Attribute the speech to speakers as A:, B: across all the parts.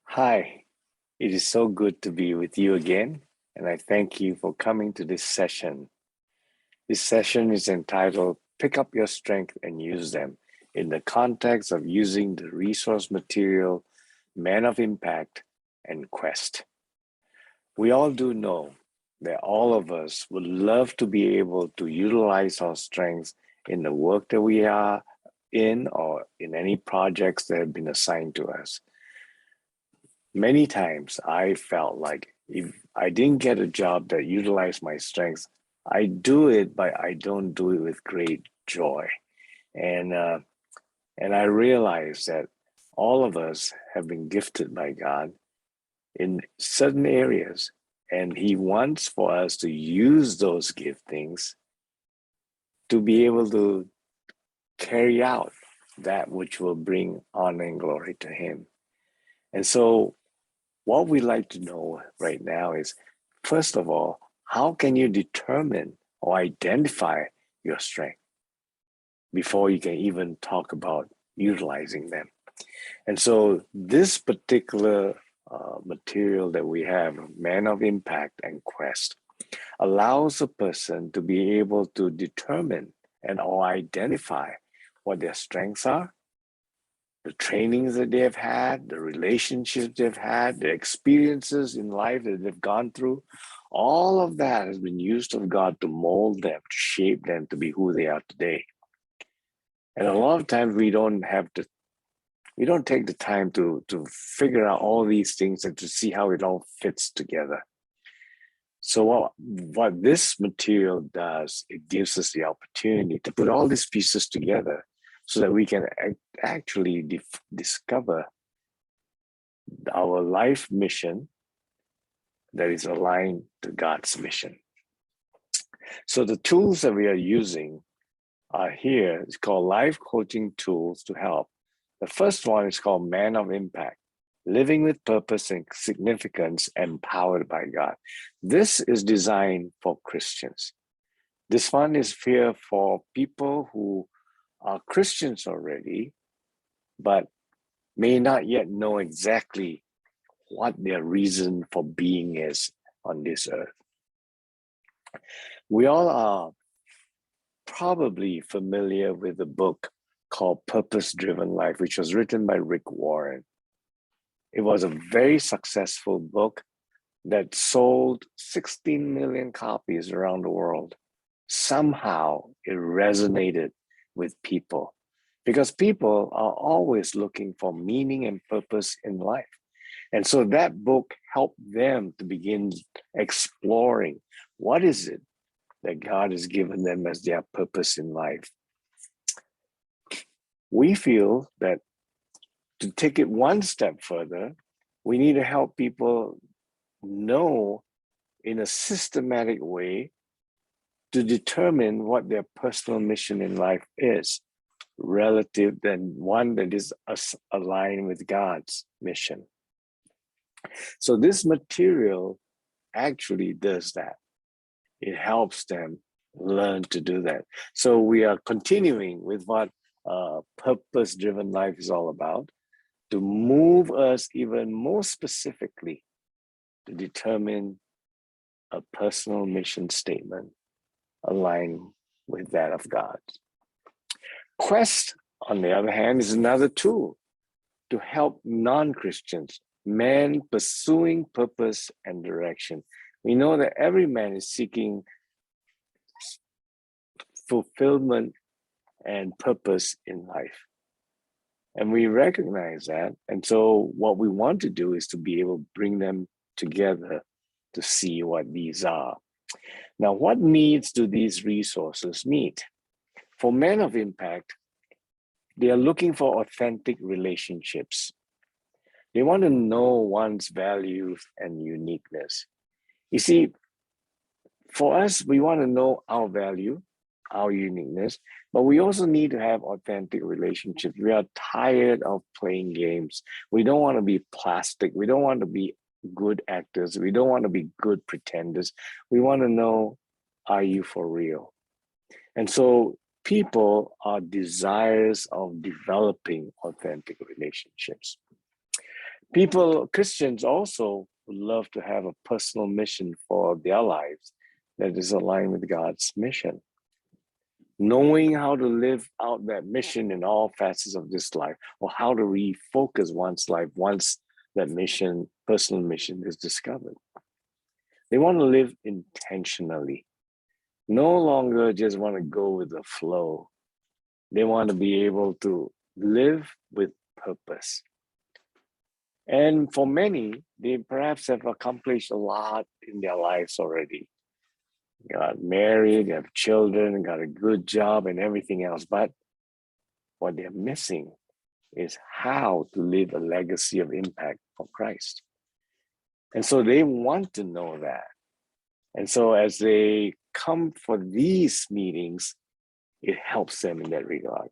A: Hi, it is so good to be with you again, and I thank you for coming to this session. This session is entitled Pick Up Your Strength and Use Them in the context of using the resource material Man of Impact and Quest. We all do know that all of us would love to be able to utilize our strengths in the work that we are in or in any projects that have been assigned to us. Many times I felt like if I didn't get a job that utilized my strengths, I do it, but I don't do it with great joy. And uh, and I realized that all of us have been gifted by God in certain areas, and He wants for us to use those giftings to be able to carry out that which will bring honor and glory to Him. And so what we like to know right now is, first of all, how can you determine or identify your strength before you can even talk about utilizing them? And so this particular material that we have, Man of Impact and Quest, allows a person to be able to determine and or identify what their strengths are, the trainings that they've had, the relationships they've had, the experiences in life that they've gone through, all of that has been used of God to mold them, to shape them to be who they are today. And a lot of times we don't take the time to figure out all these things and to see how it all fits together. So what this material does, it gives us the opportunity to put all these pieces together so that we can actually discover our life mission that is aligned to God's mission. So the tools that we are using are here. It's called Life Coaching Tools to Help. The first one is called Man of Impact, Living with Purpose and Significance, Empowered by God. This is designed for Christians. This one is here for people who are Christians already, but may not yet know exactly what their reason for being is on this earth. We all are probably familiar with a book called Purpose Driven Life, which was written by Rick Warren. It was a very successful book that sold 16 million copies around the world. Somehow it resonated with people because people are always looking for meaning and purpose in life. And so that book helped them to begin exploring what is it that God has given them as their purpose in life. We feel that to take it one step further, we need to help people know in a systematic way to determine what their personal mission in life is relative than one that is aligned with God's mission. So this material actually does that. It helps them learn to do that. So we are continuing with what purpose-driven life is all about, to move us even more specifically to determine a personal mission statement aligned with that of God. Quest, on the other hand, is another tool to help non-Christians, men pursuing purpose and direction. We know that every man is seeking fulfillment and purpose in life. And we recognize that. And so what we want to do is to be able to bring them together to see what these are. Now, what needs do these resources meet? For men of impact, they are looking for authentic relationships. They want to know one's values and uniqueness. You see, for us, we want to know our value, our uniqueness, but we also need to have authentic relationships. We are tired of playing games. We don't want to be plastic. We don't want to be good actors. We don't want to be good pretenders. We want to know, are you for real? And so people are desirous of developing authentic relationships. Christians also would love to have a personal mission for their lives that is aligned with God's mission. Knowing how to live out that mission in all facets of this life, or how to refocus one's life once that mission, personal mission, is discovered. They want to live intentionally, no longer just want to go with the flow. They want to be able to live with purpose. And for many, they perhaps have accomplished a lot in their lives already. Got married, have children, got a good job and everything else. But what they're missing is how to live a legacy of impact for Christ. And so they want to know that. And so as they come for these meetings, it helps them in that regard.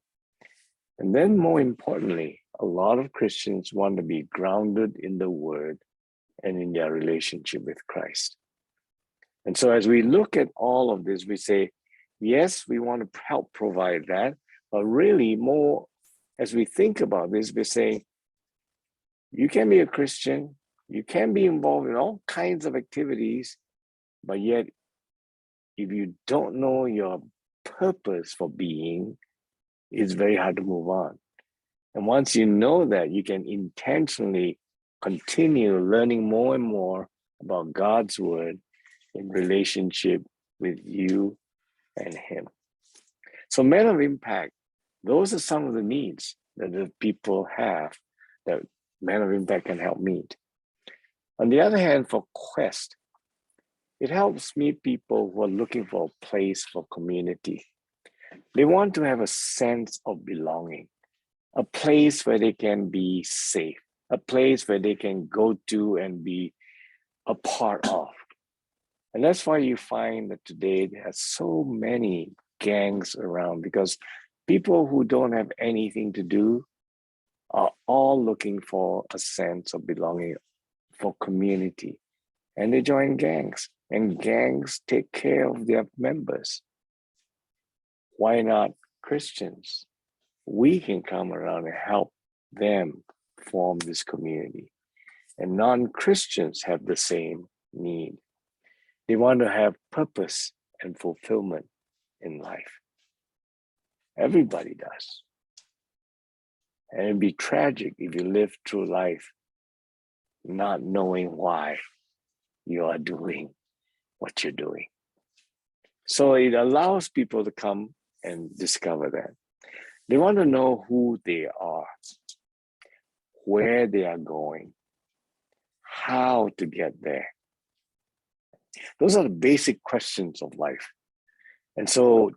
A: And then more importantly, a lot of Christians want to be grounded in the Word and in their relationship with Christ. And so as we look at all of this, we say, yes, we want to help provide that, but really more as we think about this, we're saying, you can be a Christian, you can be involved in all kinds of activities, but yet if you don't know your purpose for being, it's very hard to move on. And once you know that, you can intentionally continue learning more and more about God's Word in relationship with you and Him. So men of impact, those are some of the needs that the people have that men of impact can help meet. On the other hand, for Quest, it helps meet people who are looking for a place for community. They want to have a sense of belonging, a place where they can be safe, a place where they can go to and be a part of. And that's why you find that today there are so many gangs around, because people who don't have anything to do are all looking for a sense of belonging, for community. And they join gangs, and gangs take care of their members. Why not Christians? We can come around and help them form this community. And non-Christians have the same need. They want to have purpose and fulfillment in life. Everybody does. And it'd be tragic if you live through life not knowing why you are doing what you're doing. So it allows people to come and discover that. They want to know who they are, where they are going, how to get there. Those are the basic questions of life. And so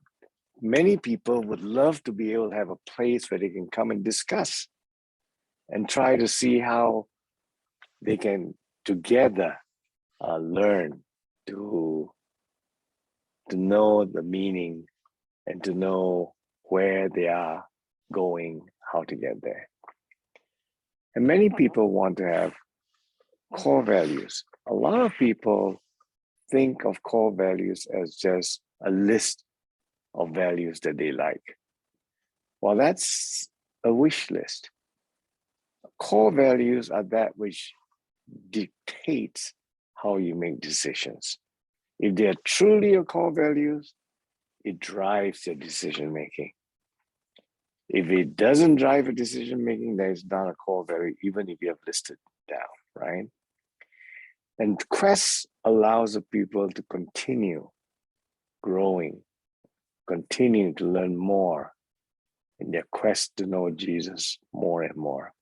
A: many people would love to be able to have a place where they can come and discuss and try to see how they can together learn to know the meaning and to know where they are going, how to get there. And many people want to have core values. A lot of people think of core values as just a list of values that they like. Well, that's a wish list. Core values are that which dictates how you make decisions. If they are truly your core values, it drives your decision making. If it doesn't drive your decision making, then it's not a core value, even if you have listed it down, right? And Quest allows the people to continue growing, continue to learn more in their quest to know Jesus more and more.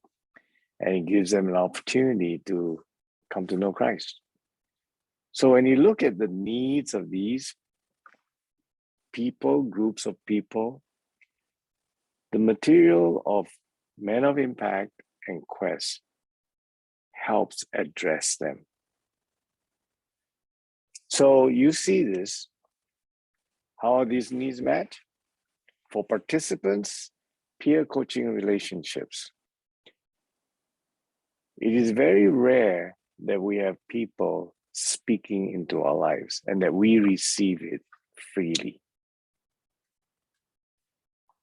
A: And it gives them an opportunity to come to know Christ. So when you look at the needs of these people, groups of people, the material of Men of Impact and Quest helps address them. So you see this, how are these needs met? For participants, peer coaching relationships. It is very rare that we have people speaking into our lives and that we receive it freely.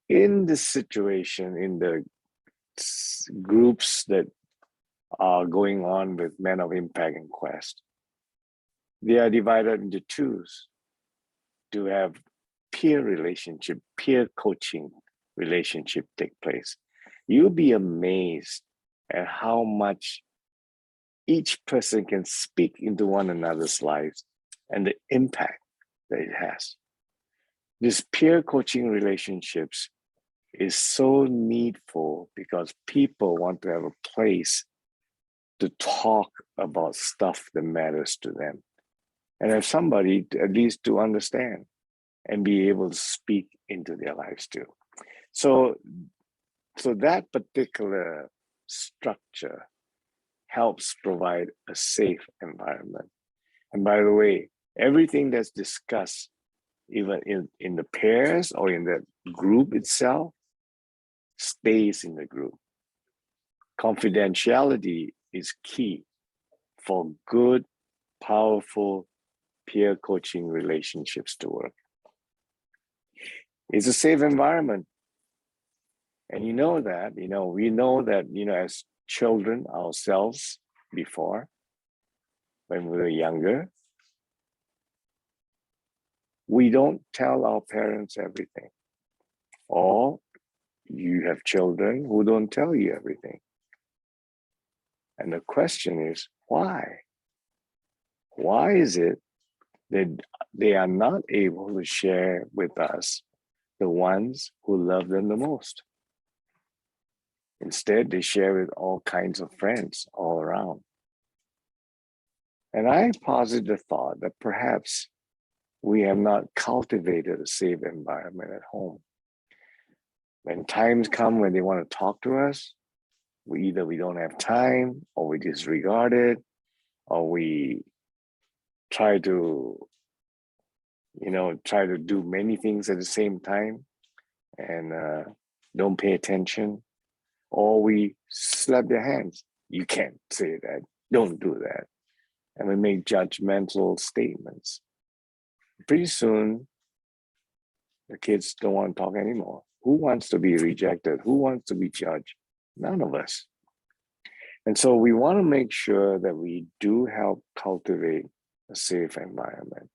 A: In this situation, in the groups that are going on with Men of Impact and Quest. They are divided into twos to have peer relationship, peer coaching relationship take place. You'll be amazed at how much each person can speak into one another's lives and the impact that it has. This peer coaching relationships is so needful because people want to have a place to talk about stuff that matters to them and have somebody at least to understand and be able to speak into their lives too. So that particular structure helps provide a safe environment. And by the way, everything that's discussed, even in the pairs or in the group itself, stays in the group. Confidentiality is key for good, powerful peer coaching relationships to work. It's a safe environment. And we know that, as children ourselves before, when we were younger, we don't tell our parents everything. Or you have children who don't tell you everything. And the question is, why? Why is it that they are not able to share with us the ones who love them the most? Instead, they share with all kinds of friends all around. And I posit the thought that perhaps we have not cultivated a safe environment at home. When times come when they want to talk to us, we don't have time, or we disregard it, or we try to do many things at the same time and don't pay attention, or we slap their hands. You can't say that. Don't do that. And we make judgmental statements. Pretty soon, the kids don't want to talk anymore. Who wants to be rejected? Who wants to be judged? None of us. And so we want to make sure that we do help cultivate a safe environment.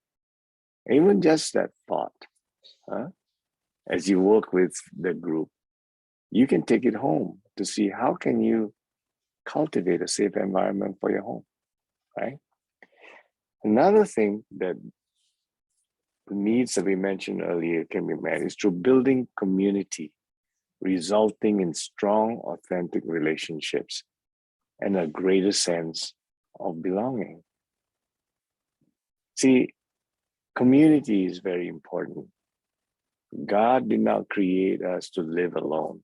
A: Even just that thought, as you work with the group, you can take it home to see how can you cultivate a safe environment for your home, right? Another thing that needs that we mentioned earlier can be met is through building community, resulting in strong, authentic relationships and a greater sense of belonging. See, community is very important. God did not create us to live alone.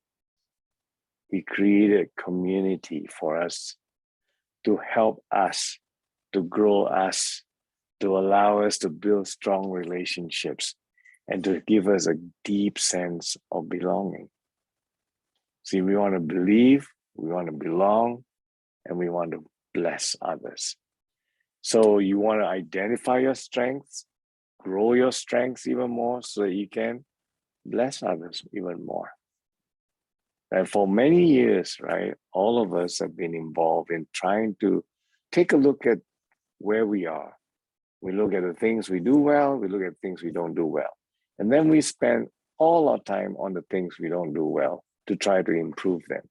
A: He created community for us to help us, to grow us, to allow us to build strong relationships and to give us a deep sense of belonging. See, we want to believe, we want to belong, and we want to bless others. So you want to identify your strengths, grow your strengths even more so that you can bless others even more. And for many years, right, all of us have been involved in trying to take a look at where we are. We look at the things we do well, we look at things we don't do well. And then we spend all our time on the things we don't do well to try to improve them.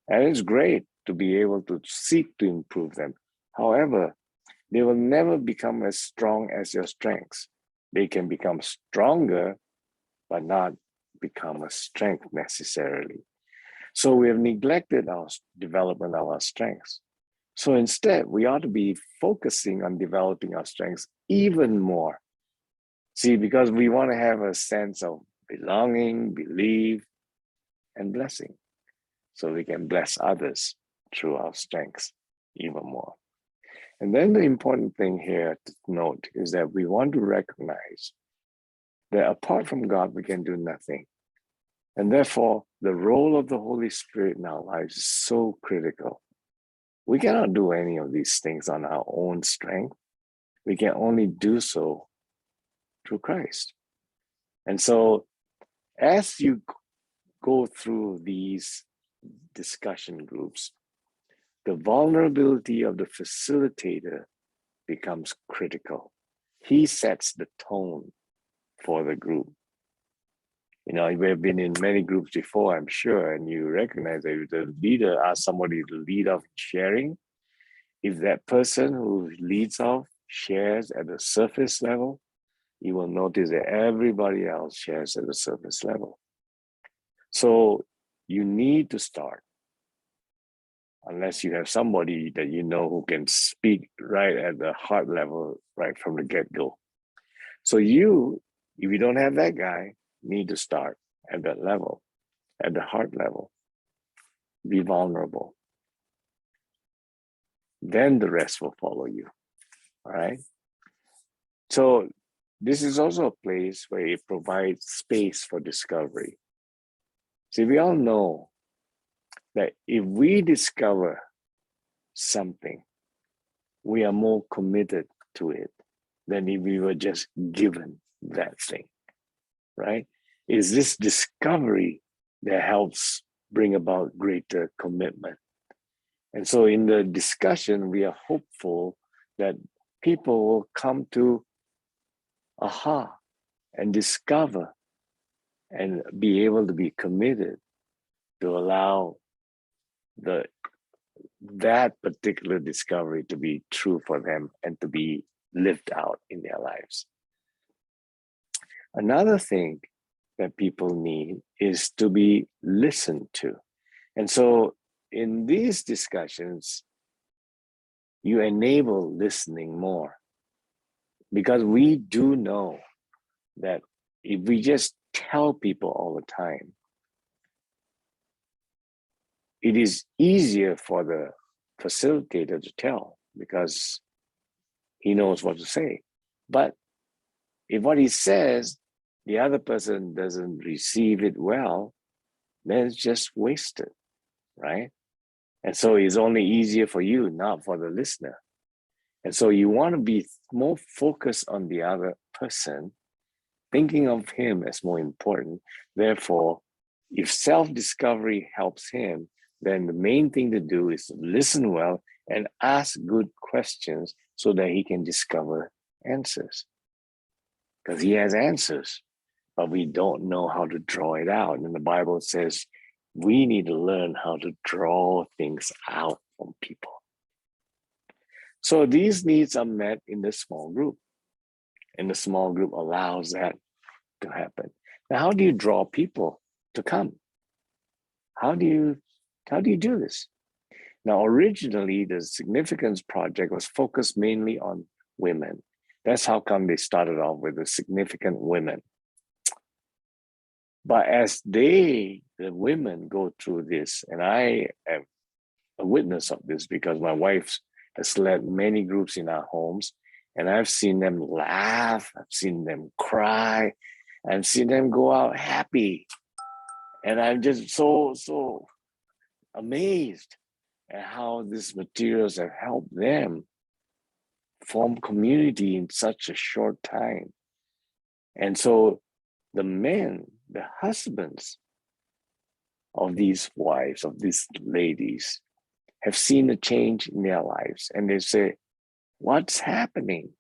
A: And it's great to be able to seek to improve them. However, they will never become as strong as your strengths. They can become stronger, but not become a strength necessarily. So we have neglected our development of our strengths. So instead, we ought to be focusing on developing our strengths even more. See, because we want to have a sense of belonging, belief, and blessing. So we can bless others through our strengths even more. And then the important thing here to note is that we want to recognize that apart from God, we can do nothing. And therefore, the role of the Holy Spirit in our lives is so critical. We cannot do any of these things on our own strength. We can only do so through Christ. And so as you go through these discussion groups, the vulnerability of the facilitator becomes critical. He sets the tone for the group. You know, we've been in many groups before, I'm sure, and you recognize that if the leader asks somebody to lead off sharing, if that person who leads off shares at the surface level, you will notice that everybody else shares at the surface level. So you need to start, unless you have somebody that you know who can speak right at the heart level, right from the get-go. So you, if you don't have that guy, need to start at that level, at the heart level. Be vulnerable. Then the rest will follow you, all right? So this is also a place where it provides space for discovery. See, we all know that if we discover something, we are more committed to it than if we were just given that thing, right? It's this discovery that helps bring about greater commitment. And so in the discussion, we are hopeful that people will come to aha and discover and be able to be committed to allow that particular discovery to be true for them and to be lived out in their lives. Another thing that people need is to be listened to. And so in these discussions, you enable listening more, because we do know that if we just tell people all the time, it is easier for the facilitator to tell because he knows what to say. But if what he says, the other person doesn't receive it well, then it's just wasted, right? And so it's only easier for you, not for the listener. And so you want to be more focused on the other person, thinking of him as more important. Therefore, if self-discovery helps him, then the main thing to do is to listen well and ask good questions so that he can discover answers. Because he has answers, but we don't know how to draw it out. And the Bible says we need to learn how to draw things out from people. So these needs are met in the small group. And the small group allows that to happen. Now, how do you draw people to come? How do you do this? Now, originally, the Significance Project was focused mainly on women. That's how come they started off with the significant women. But as the women go through this, and I am a witness of this because my wife has led many groups in our homes, and I've seen them laugh, I've seen them cry, I've seen them go out happy. And I'm just so amazed at how these materials have helped them form community in such a short time. And so the men, the husbands of these wives, of these ladies, have seen a change in their lives. And they say, what's happening?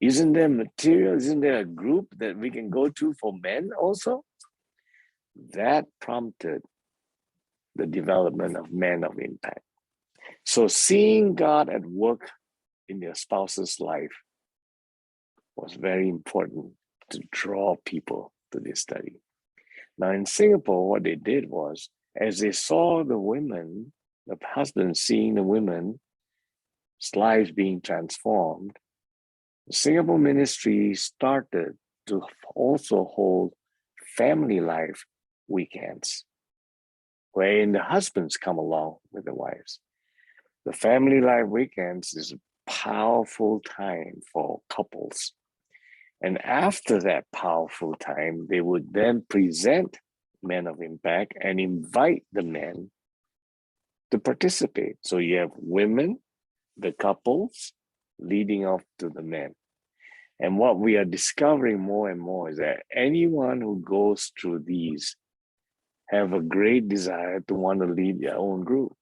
A: Isn't there material? Isn't there a group that we can go to for men also? That prompted the development of Men of Impact. So seeing God at work in their spouse's life was very important to draw people to this study. Now in Singapore, what they did was, as they saw the women, the husbands seeing the women's lives being transformed, the Singapore ministry started to also hold family life weekends, wherein the husbands come along with the wives. The family life weekends is a powerful time for couples. And after that powerful time, they would then present Men of Impact and invite the men to participate. So you have women, the couples, leading off to the men. And what we are discovering more and more is that anyone who goes through these have a great desire to want to lead their own group.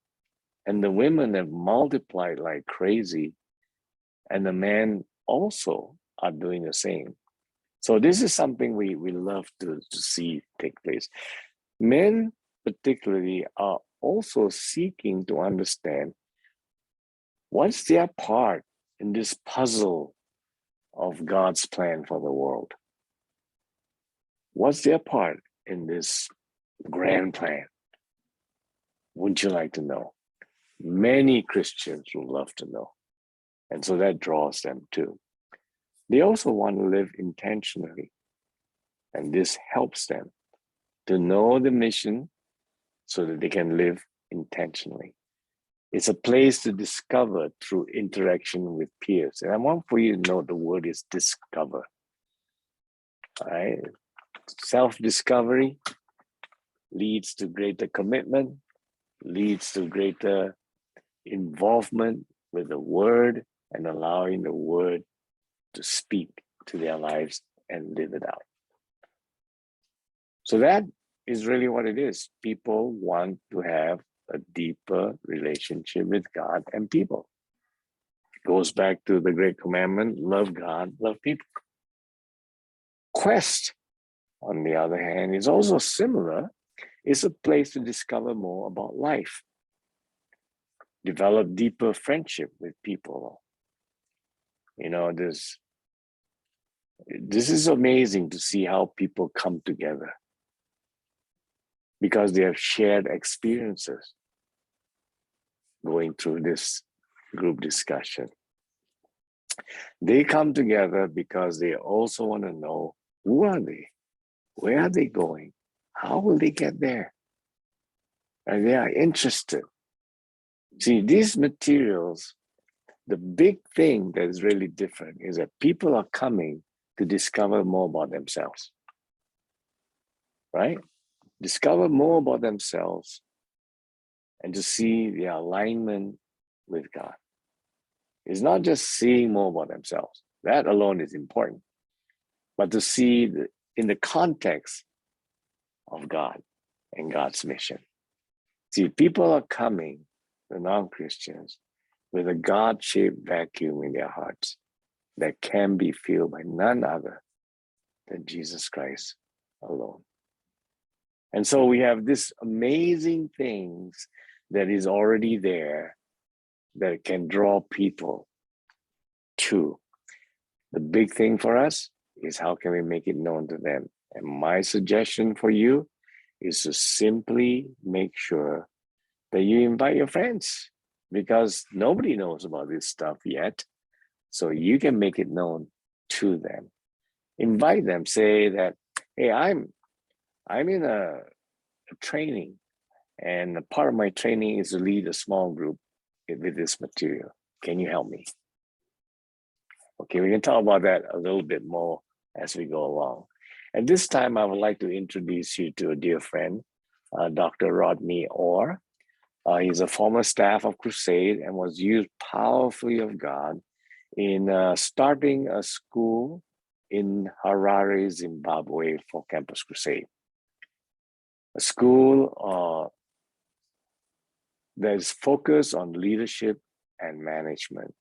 A: And the women have multiplied like crazy, and the men also are doing the same. So this is something we love to see take place. Men particularly are also seeking to understand what's their part in this puzzle of God's plan for the world. What's their part in this grand plan? Wouldn't you like to know? Many Christians would love to know. And so that draws them too. They also want to live intentionally. And this helps them to know the mission so that they can live intentionally. It's a place to discover through interaction with peers. And I want for you to know the word is discover. All right? Self-discovery leads to greater commitment, leads to greater involvement with the word and allowing the word to speak to their lives and live it out. So that is really what it is. People want to have a deeper relationship with God and people. It goes back to the great commandment, love God, love people. Quest, on the other hand, is also similar. It's a place to discover more about life, develop deeper friendship with people. You know, this is amazing to see how people come together because they have shared experiences going through this group discussion. They come together because they also want to know, who are they? Where are they going? How will they get there? And they are interested. See, these materials, the big thing that is really different is that people are coming to discover more about themselves, right? Discover more about themselves and to see their alignment with God. It's not just seeing more about themselves. That alone is important. But to see in the context of God and God's mission. See, people are coming, the non-Christians, with a God-shaped vacuum in their hearts that can be filled by none other than Jesus Christ alone. And so we have this amazing things that is already there that can draw people to. The big thing for us is how can we make it known to them? And my suggestion for you is to simply make sure that you invite your friends because nobody knows about this stuff yet. So you can make it known to them. Invite them, say that, hey, I'm in a training, and a part of my training is to lead a small group with this material. Can you help me? Okay, we can talk about that a little bit more as we go along. At this time, I would like to introduce you to a dear friend, Dr. Rodney Orr. He's a former staff of Crusade and was used powerfully of God in starting a school in Harare, Zimbabwe for Campus Crusade. A school that is focused on leadership and management,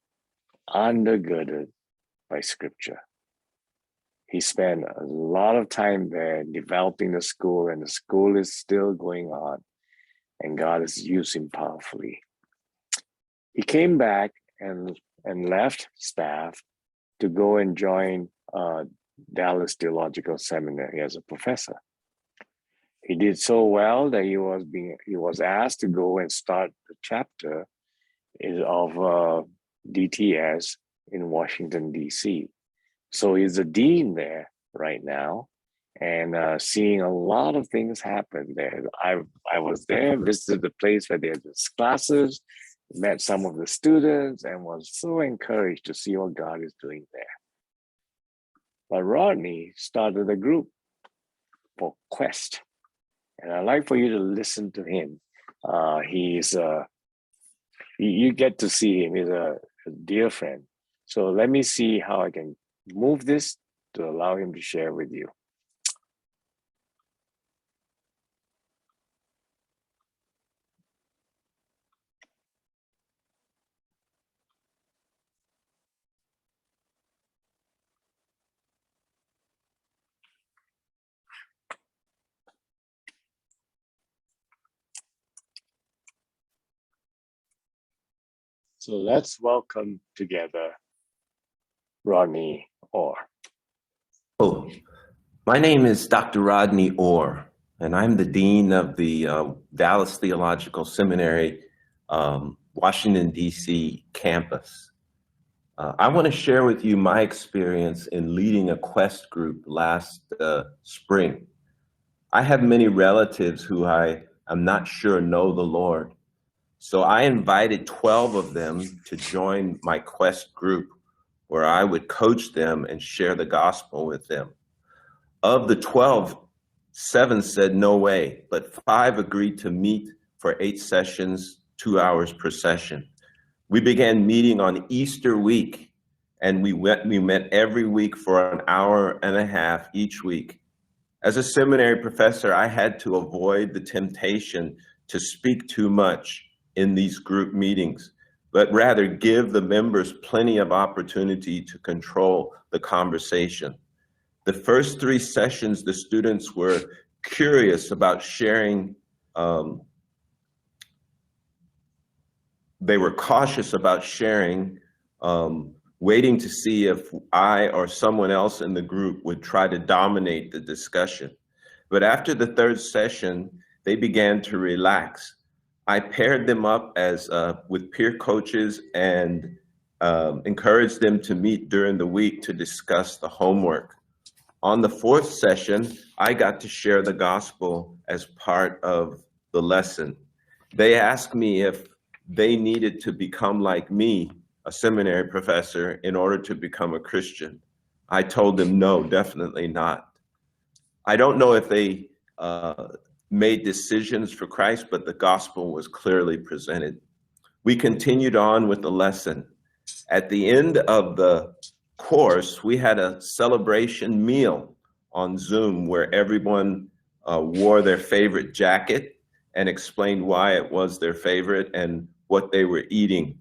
A: undergirded by Scripture. He spent a lot of time there developing the school, and the school is still going on, and God has used him powerfully. He came back and left staff to go and join Dallas Theological Seminary as a professor. He did so well that he was asked to go and start the chapter of DTS in Washington, D.C. So he's the dean there right now and seeing a lot of things happen there. I was there, visited the place where they had these classes, met some of the students, and was so encouraged to see what God is doing there. But Rodney started a group for Quest. And I'd like for you to listen to him. You get to see him. He's a dear friend. So let me see how I can move this to allow him to share with you. So let's welcome together Rodney Orr.
B: Oh, my name is Dr. Rodney Orr, and I'm the Dean of the Dallas Theological Seminary, Washington, D.C. campus. I want to share with you my experience in leading a Quest group last spring. I have many relatives who I am not sure know the Lord. So I invited 12 of them to join my Quest group where I would coach them and share the gospel with them. Of the 12, 7 said no way, but 5 agreed to meet for 8 sessions, 2 hours per session. We began meeting on Easter week, and we met every week for an hour and a half each week. As a seminary professor, I had to avoid the temptation to speak too much in these group meetings, but rather give the members plenty of opportunity to control the conversation. The first 3 sessions, the students were curious about sharing. They were cautious about sharing, waiting to see if I or someone else in the group would try to dominate the discussion. But after the 3rd session, they began to relax. I paired them up as with peer coaches and encouraged them to meet during the week to discuss the homework. On the 4th session, I got to share the gospel as part of the lesson. They asked me if they needed to become like me, a seminary professor, in order to become a Christian. I told them, no, definitely not. I don't know if they made decisions for Christ, but the gospel was clearly presented. We continued on with the lesson. At the end of the course, we had a celebration meal on Zoom where everyone wore their favorite jacket and explained why it was their favorite and what they were eating.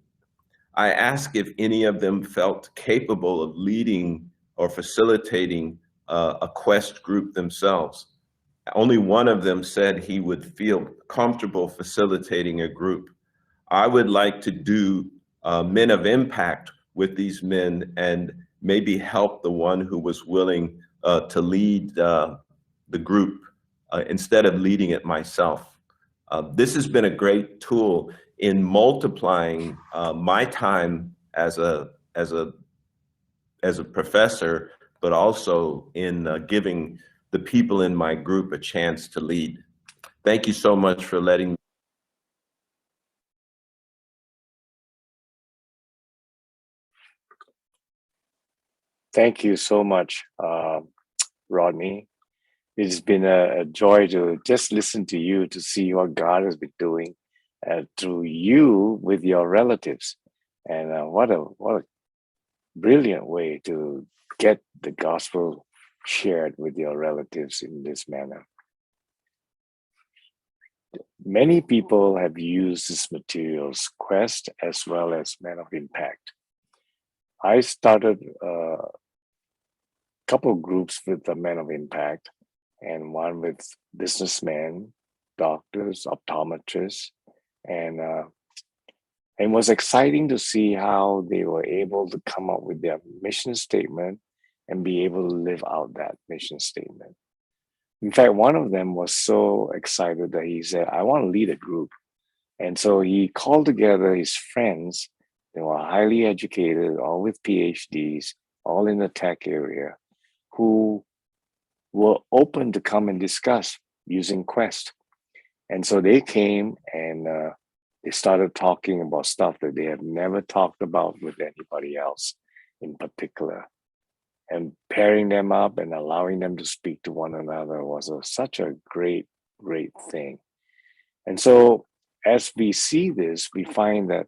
B: I asked if any of them felt capable of leading or facilitating a Quest group themselves. Only one of them said he would feel comfortable facilitating a group. I would like to do men of impact with these men and maybe help the one who was willing to lead the group instead of leading it myself. This has been a great tool in multiplying my time as a professor, but also in giving the people in my group a chance to lead. Thank you so much for letting me.
A: Thank you so much, Rodney. It's been a joy to just listen to you, to see what God has been doing through you with your relatives. And what a brilliant way to get the gospel shared with your relatives in this manner. Many people have used these materials, Quest as well as Men of Impact. I started a couple groups with the Men of Impact and one with businessmen, doctors, optometrists, and it was exciting to see how they were able to come up with their mission statement and be able to live out that mission statement. In fact, one of them was so excited that he said, I want to lead a group. And so he called together his friends. They were highly educated, all with PhDs, all in the tech area, who were open to come and discuss using Quest. And so they came and they started talking about stuff that they have never talked about with anybody else in particular. And pairing them up and allowing them to speak to one another was such a great, great thing. And so as we see this, we find that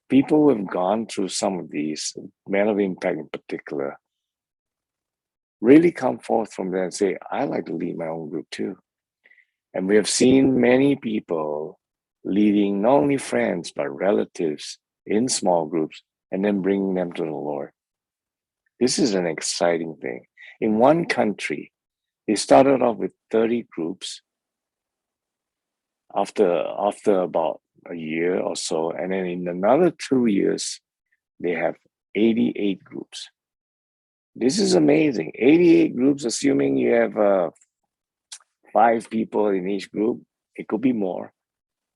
A: people who have gone through some of these, Men of Impact in particular, really come forth from there and say, I like to lead my own group too. And we have seen many people leading not only friends, but relatives in small groups and then bringing them to the Lord. This is an exciting thing. In one country, they started off with 30 groups. After about a year or so. And then in another 2 years, they have 88 groups. This is amazing. 88 groups, assuming you have 5 people in each group, it could be more.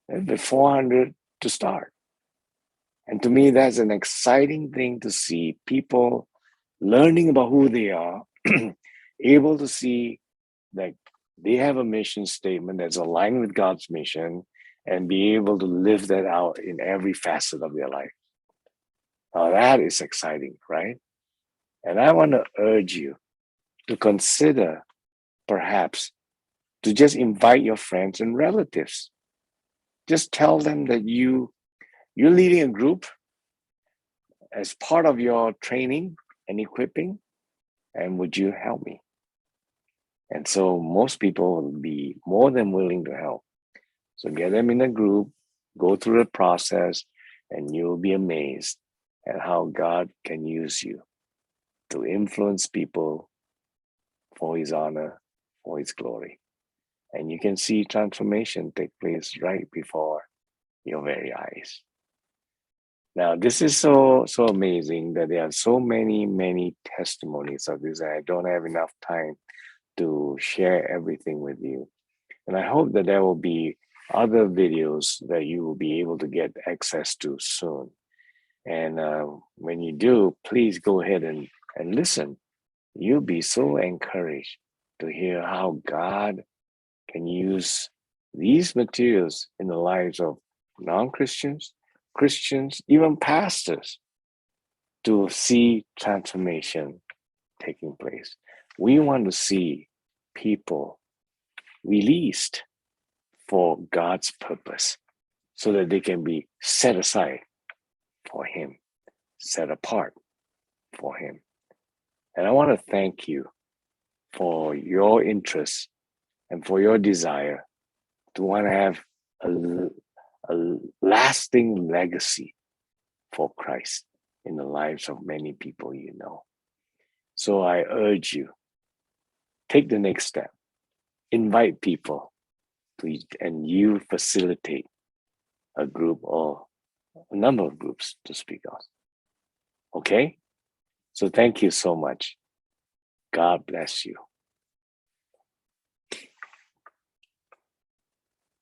A: It'd be 400 to start. And to me, that's an exciting thing to see people learning about who they are, able to see that they have a mission statement that's aligned with God's mission and be able to live that out in every facet of their life. Now, that is exciting, right? And I want to urge you to consider perhaps to just invite your friends and relatives. Just tell them that you're leading a group as part of your training and equipping, and would you help me? And so most people will be more than willing to help. So get them in a group, go through the process, and you'll be amazed at how God can use you to influence people for his honor, for his glory. And you can see transformation take place right before your very eyes. Now, this is so amazing that there are so many testimonies of this. I don't have enough time to share everything with you. And I hope that there will be other videos that you will be able to get access to soon. And when you do, please go ahead and listen. You'll be so encouraged to hear how God can use these materials in the lives of non-Christians, Christians, even pastors, to see transformation taking place. We want to see people released for God's purpose so that they can be set aside for him, set apart for him. And I want to thank you for your interest and for your desire to want to have a lasting legacy for Christ in the lives of many people you know. So I urge you, take the next step, invite people to, and you facilitate a group or a number of groups to speak of. Okay? So thank you so much. God bless you.